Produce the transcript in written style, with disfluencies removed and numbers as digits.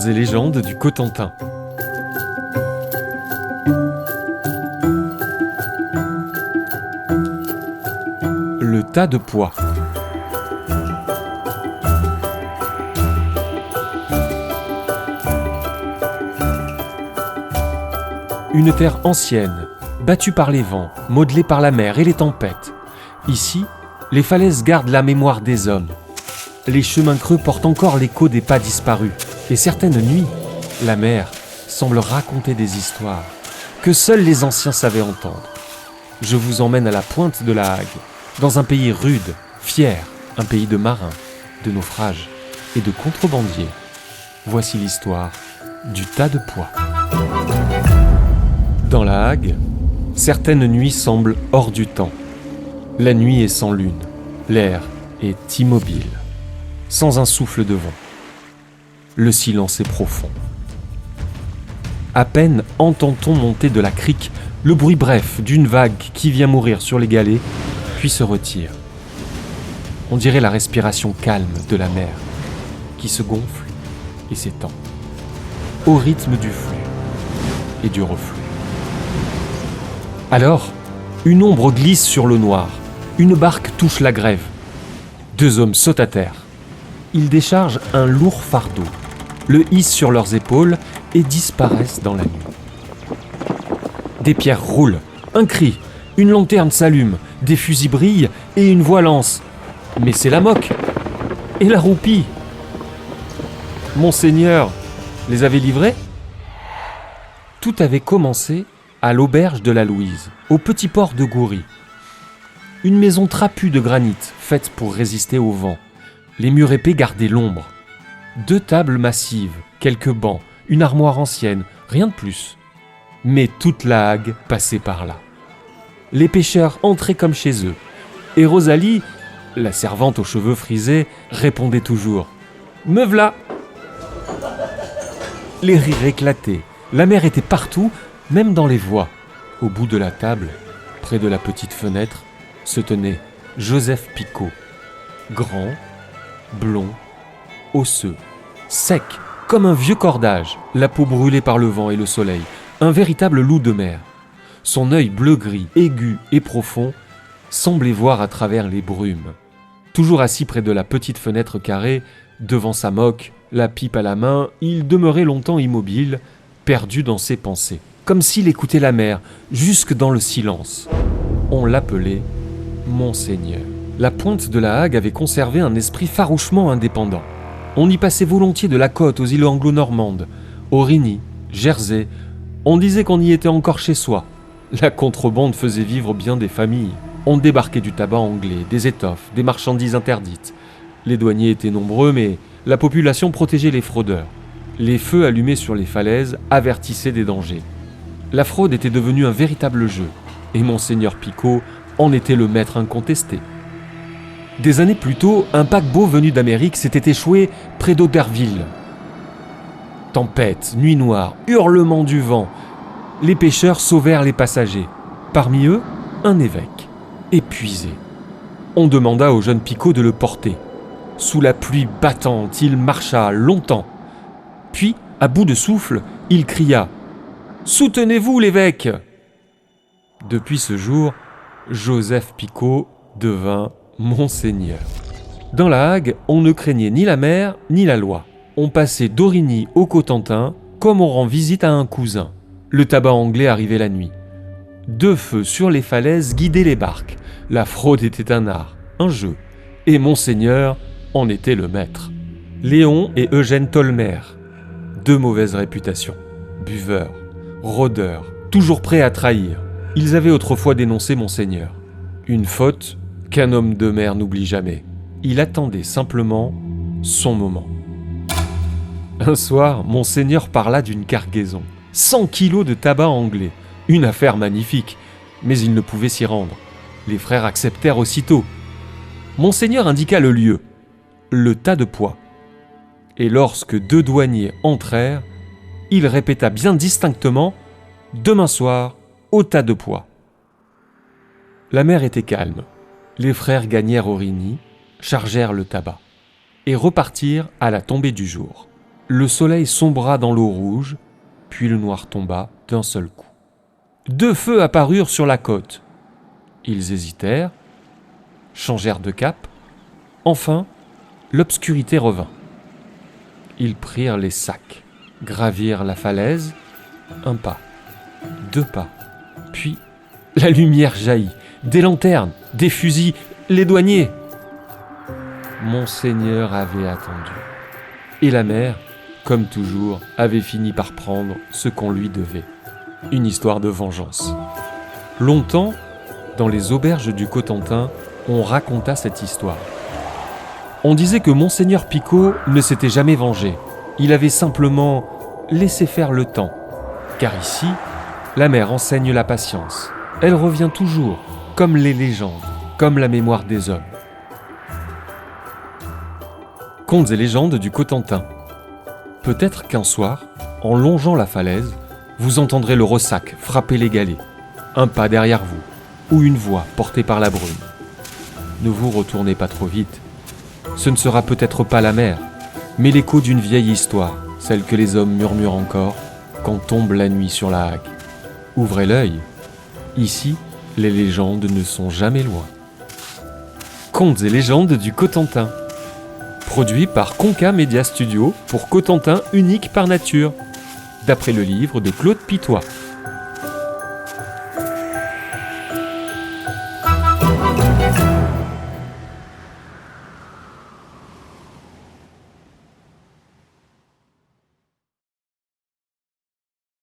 et légendes du Cotentin. Le tas de pois. Une terre ancienne, battue par les vents, modelée par la mer et les tempêtes. Ici, les falaises gardent la mémoire des hommes. Les chemins creux portent encore l'écho des pas disparus. Et certaines nuits, la mer semble raconter des histoires que seuls les anciens savaient entendre. Je vous emmène à la pointe de la Hague, dans un pays rude, fier, un pays de marins, de naufrages et de contrebandiers. Voici l'histoire du tas de pois. Dans la Hague, certaines nuits semblent hors du temps. La nuit est sans lune, l'air est immobile, sans un souffle de vent. Le silence est profond. À peine entend-on monter de la crique le bruit bref d'une vague qui vient mourir sur les galets, puis se retire. On dirait la respiration calme de la mer, qui se gonfle et s'étend, au rythme du flux et du reflux. Alors, une ombre glisse sur l'eau noire. Une barque touche la grève. 2 hommes sautent à terre. Ils déchargent un lourd fardeau, le hissent sur leurs épaules et disparaissent dans la nuit. Des pierres roulent, un cri, une lanterne s'allume, des fusils brillent et une voix lance. Mais c'est la moque et la roupie. Monseigneur les avait livrés ? Tout avait commencé à l'auberge de la Louise, au petit port de Goury. Une maison trapue de granit, faite pour résister au vent. Les murs épais gardaient l'ombre. 2 tables massives, quelques bancs, une armoire ancienne, rien de plus. Mais toute la Hague passait par là. Les pêcheurs entraient comme chez eux. Et Rosalie, la servante aux cheveux frisés, répondait toujours « Me v'là !» Les rires éclataient. La mer était partout, même dans les voies. Au bout de la table, près de la petite fenêtre, se tenait Joseph Picot, grand, blond, osseux, sec, comme un vieux cordage, la peau brûlée par le vent et le soleil, un véritable loup de mer. Son œil bleu-gris, aigu et profond, semblait voir à travers les brumes. Toujours assis près de la petite fenêtre carrée, devant sa moque, la pipe à la main, il demeurait longtemps immobile, perdu dans ses pensées, comme s'il écoutait la mer, jusque dans le silence. On l'appelait Monseigneur. La pointe de la Hague avait conservé un esprit farouchement indépendant. On y passait volontiers de la côte aux îles anglo-normandes, Aurigny, Jersey. On disait qu'on y était encore chez soi. La contrebande faisait vivre bien des familles. On débarquait du tabac anglais, des étoffes, des marchandises interdites. Les douaniers étaient nombreux, mais la population protégeait les fraudeurs. Les feux allumés sur les falaises avertissaient des dangers. La fraude était devenue un véritable jeu, et Monseigneur Picot en était le maître incontesté. Des années plus tôt, un paquebot venu d'Amérique s'était échoué près d'Auderville. Tempête, nuit noire, hurlement du vent. Les pêcheurs sauvèrent les passagers. Parmi eux, un évêque, épuisé. On demanda au jeune Picot de le porter. Sous la pluie battante, il marcha longtemps. Puis, à bout de souffle, il cria « Soutenez-vous, l'évêque !» Depuis ce jour, Joseph Picot devint Monseigneur. Dans la Hague, on ne craignait ni la mer ni la loi. On passait d'Aurigny au Cotentin comme on rend visite à un cousin. Le tabac anglais arrivait la nuit. 2 feux sur les falaises guidaient les barques. La fraude était un art, un jeu. Et Monseigneur en était le maître. Léon et Eugène Tolmer, 2 mauvaises réputations. Buveurs, rôdeurs, toujours prêts à trahir. Ils avaient autrefois dénoncé Monseigneur. Une faute qu'un homme de mer n'oublie jamais. Il attendait simplement son moment. Un soir, Monseigneur parla d'une cargaison. 100 kilos de tabac anglais. Une affaire magnifique. Mais il ne pouvait s'y rendre. Les frères acceptèrent aussitôt. Monseigneur indiqua le lieu. Le tas de pois. Et lorsque 2 douaniers entrèrent, il répéta bien distinctement « Demain soir, au tas de pois ». La mer était calme. Les frères gagnèrent Aurigny, chargèrent le tabac et repartirent à la tombée du jour. Le soleil sombra dans l'eau rouge, puis le noir tomba d'un seul coup. 2 feux apparurent sur la côte. Ils hésitèrent, changèrent de cap. Enfin, l'obscurité revint. Ils prirent les sacs, gravirent la falaise, 1 pas, 2 pas, puis la lumière jaillit, des lanternes, des fusils, les douaniers. Monseigneur avait attendu. Et la mer, comme toujours, avait fini par prendre ce qu'on lui devait. Une histoire de vengeance. Longtemps, dans les auberges du Cotentin, on raconta cette histoire. On disait que Monseigneur Picot ne s'était jamais vengé. Il avait simplement laissé faire le temps. Car ici, la mer enseigne la patience. Elle revient toujours, comme les légendes, comme la mémoire des hommes. Contes et légendes du Cotentin. Peut-être qu'un soir, en longeant la falaise, vous entendrez le ressac frapper les galets, un pas derrière vous, ou une voix portée par la brume. Ne vous retournez pas trop vite. Ce ne sera peut-être pas la mer, mais l'écho d'une vieille histoire, celle que les hommes murmurent encore quand tombe la nuit sur la Hague. Ouvrez l'œil. Ici, les légendes ne sont jamais loin. Contes et légendes du Cotentin. Produit par Conca Media Studio pour Cotentin unique par nature, d'après le livre de Claude Pitois.